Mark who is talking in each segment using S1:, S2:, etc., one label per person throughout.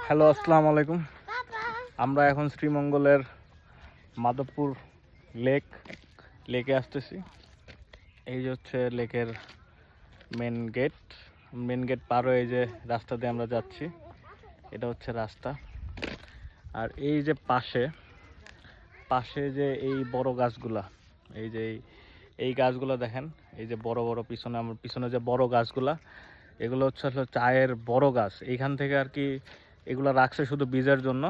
S1: Hello, আসসালামু আলাইকুম। আমরা এখন শ্রীমঙ্গলের মাধবপুর লেকে আসতেছি। এই যে হচ্ছে লেকের মেন গেট পার হয়ে এই যে রাস্তা দিয়ে আমরা যাচ্ছি, এটা হচ্ছে রাস্তা। আর এই যে পাশে যে এই বড় গাছগুলা, এই যে এই গাছগুলো দেখেন, এই যে বড় বড় আমার পিছনে যে বড় গাছগুলা, এগুলো হচ্ছে আসলে চায়ের বড় গাছ। এইখান থেকে আর কি এগুলো রাখছে শুধু বীজের জন্য।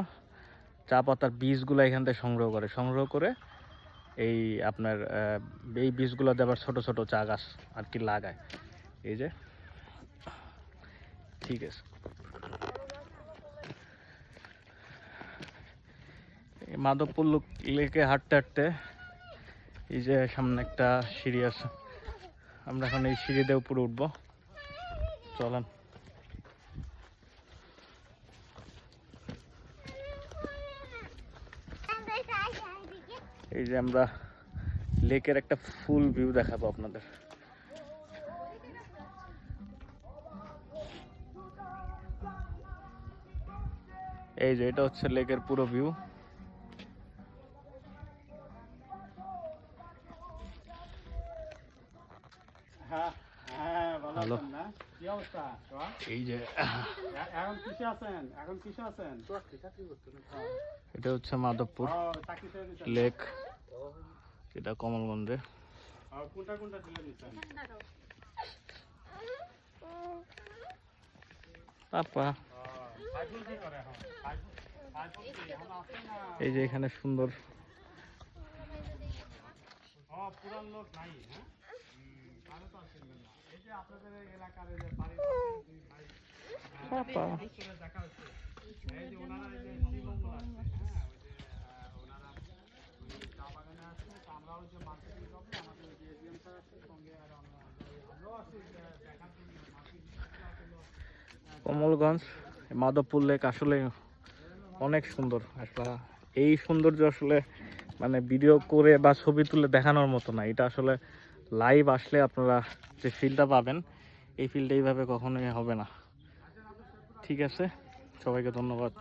S1: চা পাতার বীজগুলো এখান থেকে সংগ্রহ করে এই আপনার এই বীজগুলো দিয়ে আবার ছোট ছোট চা গাছ আর কি লাগায়। এই যে ঠিক আছে, মাধবপুর লেকে হাঁটতে হাঁটতে এই যে সামনে একটা সিঁড়ি আছে, আমরা এখন এই সিঁড়ি দিয়ে উপরে উঠবো। চলেন। এই যে আমরা লেকের একটা ফুল ভিউ দেখাবো আপনাদের। এই যে এটা হচ্ছে লেকের পুরো ভিউ। হ্যালো, এই যে এটা হচ্ছে মাধবপুর লেক, এটা কমলগঞ্জে। এই যে এখানে সুন্দর কমলগঞ্জ মাধবপুর লেক আসলে অনেক সুন্দর। আসলে এই সৌন্দর্য আসলে মানে ভিডিও করে বা ছবি তুলে দেখানোর মতো না, এটা আসলে লাইভ আসলে আপনারা যে ফিলটা পাবেন, এই ফিলটা এইভাবে কখনোই হবে না। ঠিক আছে, সবাইকে ধন্যবাদ।